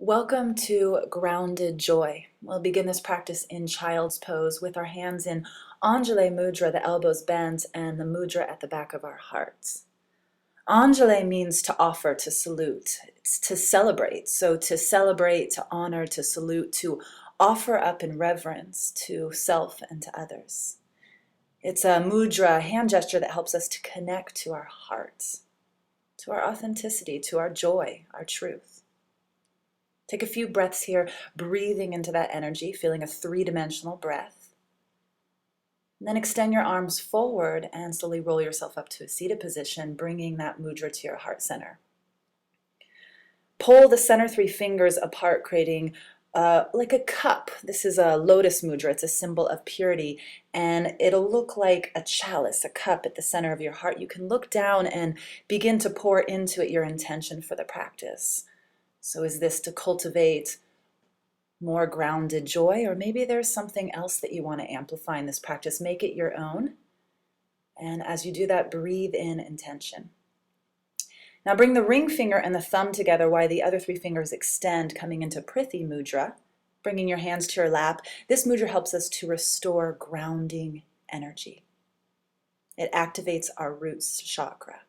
Welcome to Grounded Joy. We'll begin this practice in child's pose with our hands in Anjali Mudra, the elbows bent, and the mudra at the back of our hearts. Anjali means to offer, to salute. It's to celebrate. So to celebrate, to honor, to salute, to offer up in reverence to self and to others. It's a mudra, a hand gesture that helps us to connect to our hearts, to our authenticity, to our joy, our truth. Take a few breaths here, breathing into that energy, feeling a three-dimensional breath. And then extend your arms forward and slowly roll yourself up to a seated position, bringing that mudra to your heart center. Pull the center three fingers apart, creating like a cup. This is a lotus mudra. It's a symbol of purity, and it'll look like a chalice, a cup at the center of your heart. You can look down and begin to pour into it your intention for the practice. So is this to cultivate more grounded joy, or maybe there's something else that you want to amplify in this practice? Make it your own. And as you do that, breathe in intention. Now bring the ring finger and the thumb together while the other three fingers extend, coming into Prithi Mudra, bringing your hands to your lap. This mudra helps us to restore grounding energy. It activates our roots chakra.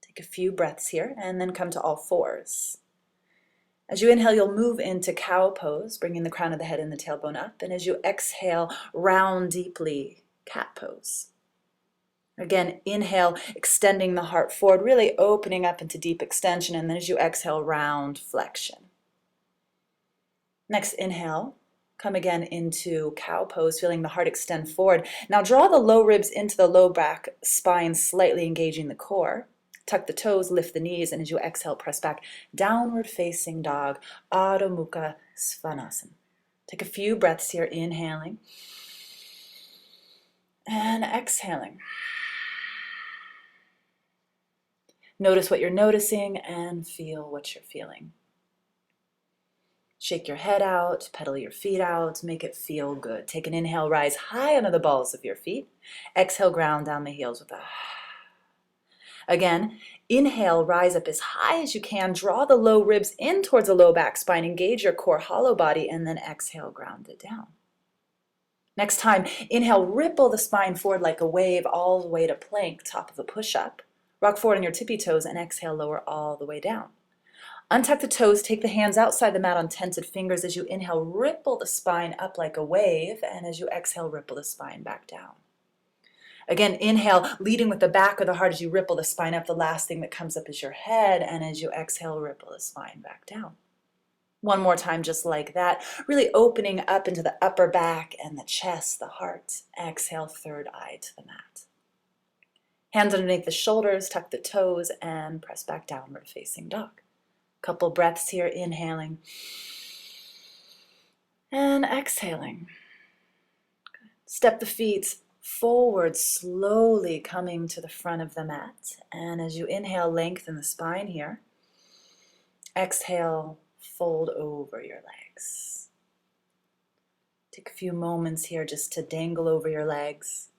Take a few breaths here and then come to all fours. As you inhale, you'll move into cow pose, bringing the crown of the head and the tailbone up. And as you exhale, round deeply, cat pose. Again, inhale, extending the heart forward, really opening up into deep extension. And then as you exhale, round flexion. Next, inhale, come again into cow pose, feeling the heart extend forward. Now draw the low ribs into the low back spine, slightly engaging the core. Tuck the toes, lift the knees, and as you exhale, press back. Downward facing dog, Adho Mukha Svanasana. Take a few breaths here, inhaling and exhaling. Notice what you're noticing and feel what you're feeling. Shake your head out, pedal your feet out, make it feel good. Take an inhale, rise high under the balls of your feet. Exhale, ground down the heels with a Again, inhale, rise up as high as you can. Draw the low ribs in towards the low back spine. Engage your core, hollow body, and then exhale, ground it down. Next time, inhale, ripple the spine forward like a wave all the way to plank, top of a push-up. Rock forward on your tippy toes and exhale, lower all the way down. Untuck the toes, take the hands outside the mat on tented fingers. As you inhale, ripple the spine up like a wave, and as you exhale, ripple the spine back down. Again, inhale, leading with the back of the heart as you ripple the spine up. The last thing that comes up is your head, and as you exhale, ripple the spine back down. One more time, just like that, really opening up into the upper back and the chest, the heart. Exhale, third eye to the mat. Hands underneath the shoulders, tuck the toes, and press back downward facing dog. Couple breaths here, inhaling and exhaling. Step the feet forward, slowly coming to the front of the mat. And as you inhale, lengthen the spine here. Exhale, fold over your legs. Take a few moments here just to dangle over your legs,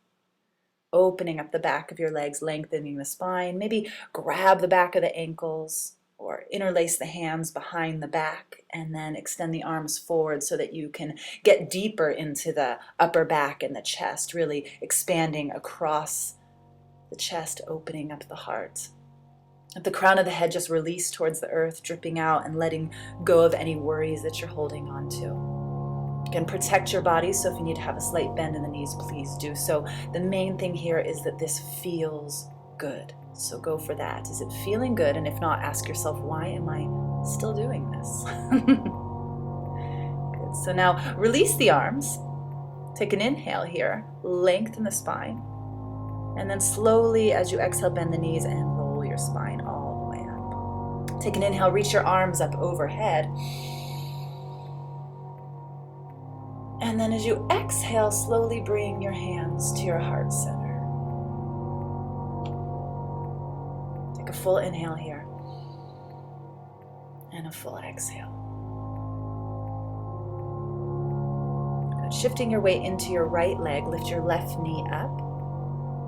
opening up the back of your legs, lengthening the spine. Maybe grab the back of the ankles or interlace the hands behind the back and then extend the arms forward so that you can get deeper into the upper back and the chest, really expanding across the chest, opening up the heart. At the crown of the head, just release towards the earth, dripping out and letting go of any worries that you're holding on to. Again, protect your body, so if you need to have a slight bend in the knees, please do so. The main thing here is that this feels good. So go for that. Is it feeling good? And if not, ask yourself, why am I still doing this? Good. So now release the arms. Take an inhale here. Lengthen the spine. And then slowly, as you exhale, bend the knees and roll your spine all the way up. Take an inhale. Reach your arms up overhead. And then as you exhale, slowly bring your hands to your heart center. Take a full inhale here and a full exhale. Good. Shifting your weight into your right leg, lift your left knee up.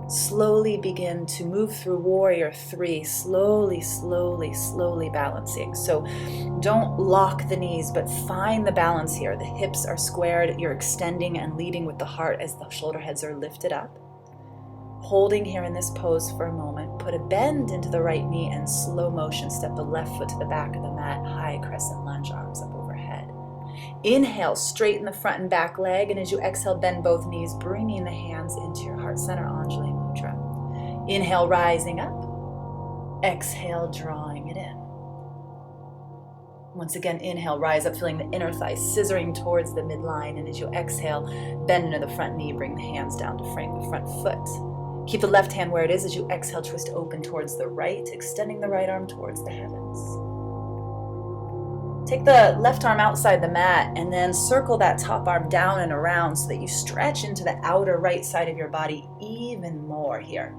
Slowly begin to move through warrior three, slowly, slowly, slowly balancing. So don't lock the knees, but find the balance here. The hips are squared, you're extending and leading with the heart as the shoulder heads are lifted up. Holding here in this pose for a moment, put a bend into the right knee and slow motion, step the left foot to the back of the mat, high crescent lunge, arms up overhead. Inhale, straighten the front and back leg, and as you exhale, bend both knees, bringing the hands into your heart center, Anjali Mudra. Inhale, rising up. Exhale, drawing it in. Once again, inhale, rise up, feeling the inner thigh scissoring towards the midline, and as you exhale, bend into the front knee, bring the hands down to frame the front foot. Keep the left hand where it is. As you exhale, twist open towards the right, extending the right arm towards the heavens. Take the left arm outside the mat and then circle that top arm down and around so that you stretch into the outer right side of your body even more here.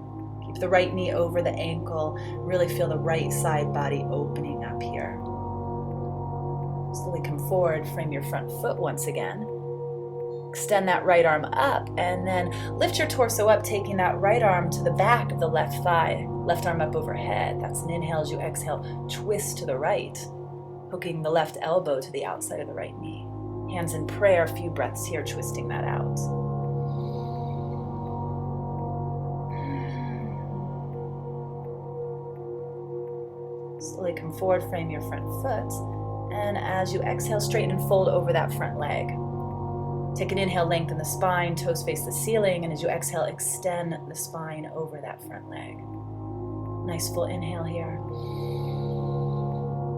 Keep the right knee over the ankle. Really feel the right side body opening up here. Slowly come forward, frame your front foot once again. Extend that right arm up and then lift your torso up, taking that right arm to the back of the left thigh. Left arm up overhead. That's an inhale. As you exhale, twist to the right, hooking the left elbow to the outside of the right knee. Hands in prayer, a few breaths here, twisting that out. Slowly come forward, frame your front foot, and as you exhale, straighten and fold over that front leg. Take an inhale, lengthen the spine, toes face the ceiling, and as you exhale, extend the spine over that front leg. Nice full inhale here.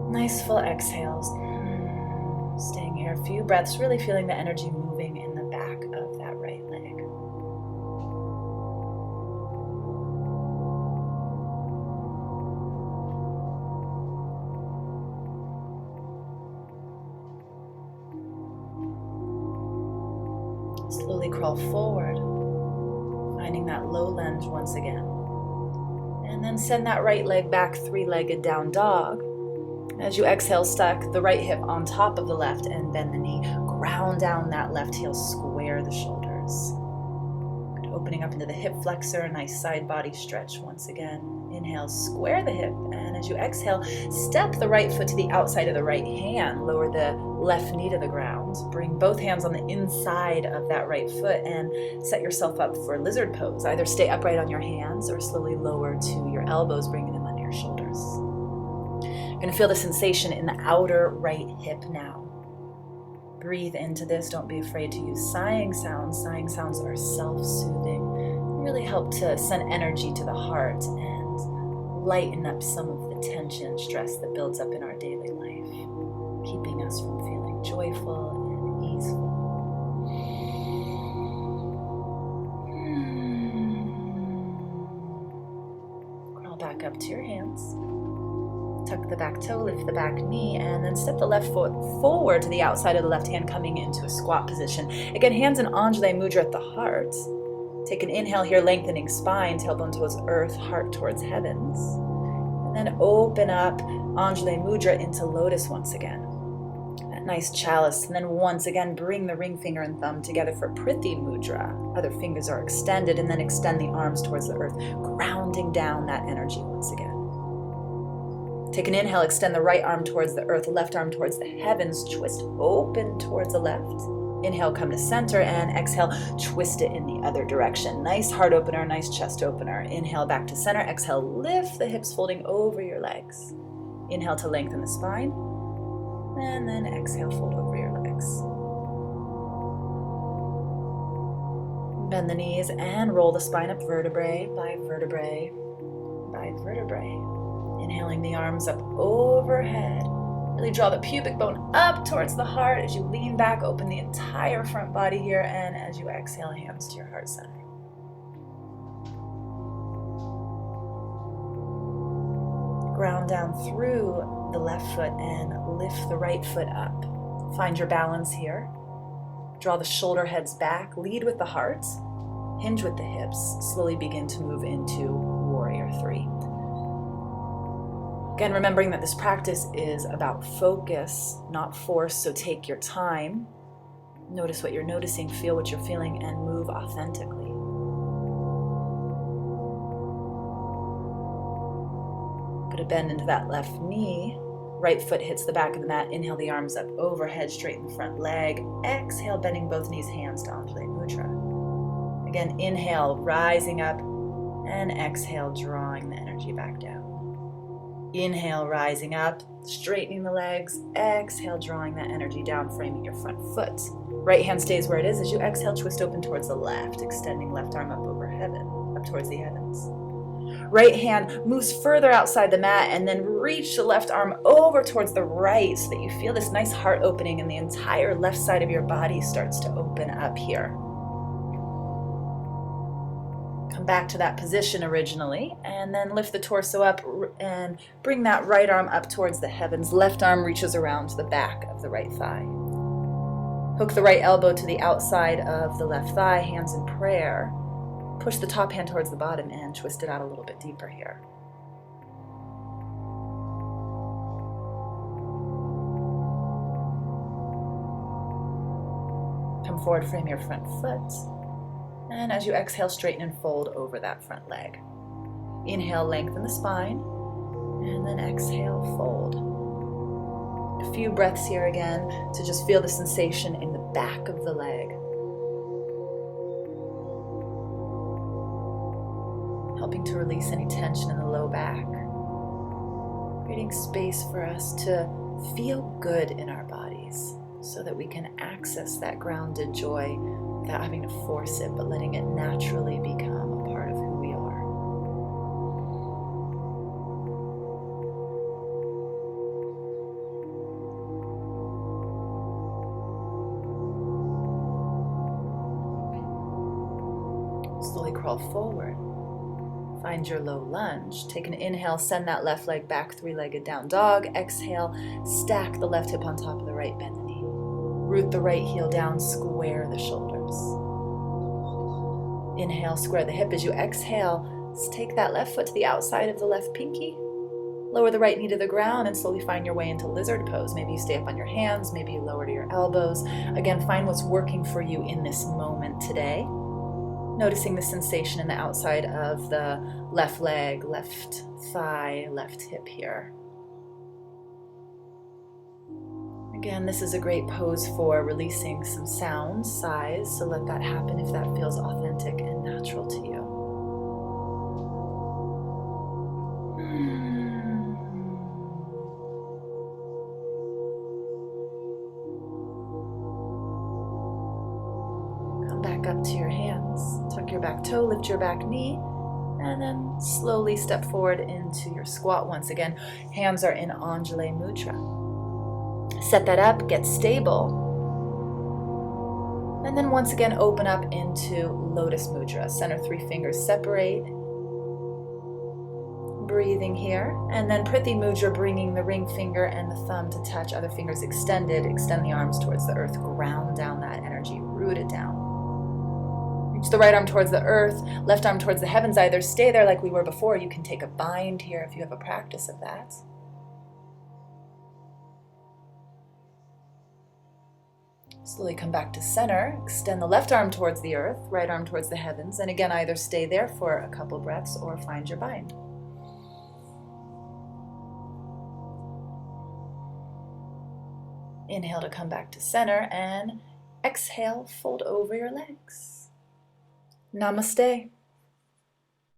Nice full exhales. Staying here a few breaths, really feeling the energy moving in the back of that right leg. Slowly crawl forward, finding that low lunge once again. And then send that right leg back, three-legged down dog. As you exhale, stuck the right hip on top of the left and bend the knee. Ground down that left heel, square the shoulders. Good. Opening up into the hip flexor, a nice side body stretch once again. Inhale, square the hip, and as you exhale, step the right foot to the outside of the right hand. Lower the left knee to the ground. Bring both hands on the inside of that right foot and set yourself up for lizard pose. Either stay upright on your hands or slowly lower to your elbows, bringing them under your shoulders. You're going to feel the sensation in the outer right hip now. Breathe into this. Don't be afraid to use sighing sounds. Sighing sounds are self-soothing. Really help to send energy to the heart and lighten up some of the tension and stress that builds up in our daily life, keeping us from feeling joyful and easeful. Crawl back up to your hands. Tuck the back toe, lift the back knee, and then step the left foot forward to the outside of the left hand, coming into a squat position. Again, hands in Anjali Mudra at the heart. Take an inhale here, lengthening spine, tailbone towards earth, heart towards heavens. And then open up Anjali Mudra into lotus once again. That nice chalice. And then once again, bring the ring finger and thumb together for Prithi Mudra. Other fingers are extended, and then extend the arms towards the earth, grounding down that energy once again. Take an inhale, extend the right arm towards the earth, left arm towards the heavens, twist open towards the left. Inhale, come to center, and exhale, twist it in the other direction. Nice heart opener, nice chest opener. Inhale, back to center. Exhale, lift the hips, folding over your legs. Inhale to lengthen the spine, and then exhale, fold over your legs. Bend the knees and roll the spine up vertebrae by vertebrae by vertebrae. Inhaling the arms up overhead. Really draw the pubic bone up towards the heart as you lean back, open the entire front body here, and as you exhale, hands to your heart center. Ground down through the left foot and lift the right foot up. Find your balance here. Draw the shoulder heads back, lead with the heart, hinge with the hips, slowly begin to move into warrior three. Again, remembering that this practice is about focus, not force, so take your time. Notice what you're noticing, feel what you're feeling, and move authentically. Put a bend into that left knee. Right foot hits the back of the mat. Inhale the arms up overhead, straighten the front leg. Exhale, bending both knees, hands to Anjali Mudra. Again, inhale, rising up, and exhale, drawing the energy back down. Inhale, rising up, straightening the legs. Exhale, drawing that energy down, framing your front foot. Right hand stays where it is. As you exhale, twist open towards the left, extending left arm up over heaven, up towards the heavens. Right hand moves further outside the mat and then reach the left arm over towards the right so that you feel this nice heart opening and the entire left side of your body starts to open up here. Come back to that position originally and then lift the torso up and bring that right arm up towards the heavens. Left arm reaches around to the back of the right thigh. Hook the right elbow to the outside of the left thigh, hands in prayer. Push the top hand towards the bottom and twist it out a little bit deeper here. Come forward, frame your front foot. And as you exhale, straighten and fold over that front leg. Inhale, lengthen the spine. And then exhale, fold. A few breaths here again to just feel the sensation in the back of the leg. Helping to release any tension in the low back. Creating space for us to feel good in our bodies so that we can access that grounded joy without having to force it, but letting it naturally become a part of who we are. Slowly crawl forward. Find your low lunge. Take an inhale, send that left leg back, three-legged down dog. Exhale, stack the left hip on top of the right, bend the knee. Root the right heel down, square the shoulders. Inhale, square the hip. As you exhale, take that left foot to the outside of the left pinky. Lower the right knee to the ground and slowly find your way into lizard pose. Maybe you stay up on your hands, maybe you lower to your elbows. Again, find what's working for you in this moment today. Noticing the sensation in the outside of the left leg, left thigh, left hip here. Again, this is a great pose for releasing some sounds, sighs, so let that happen if that feels authentic and natural to you. Come back up to your hands. Tuck your back toe, lift your back knee, and then slowly step forward into your squat once again. Hands are in Anjali Mudra. Set that up, get stable, and then once again open up into Lotus Mudra. Center three fingers separate. Breathing here, and then Prithi Mudra, bringing the ring finger and the thumb to touch, other fingers extended. Extend the arms towards the earth, ground down that energy, root it down. Reach the right arm towards the earth, left arm towards the heavens. Either stay there like we were before. You can take a bind here if you have a practice of that. Slowly come back to center. Extend the left arm towards the earth, right arm towards the heavens. And again, either stay there for a couple breaths or find your bind. Inhale to come back to center and exhale, fold over your legs. Namaste.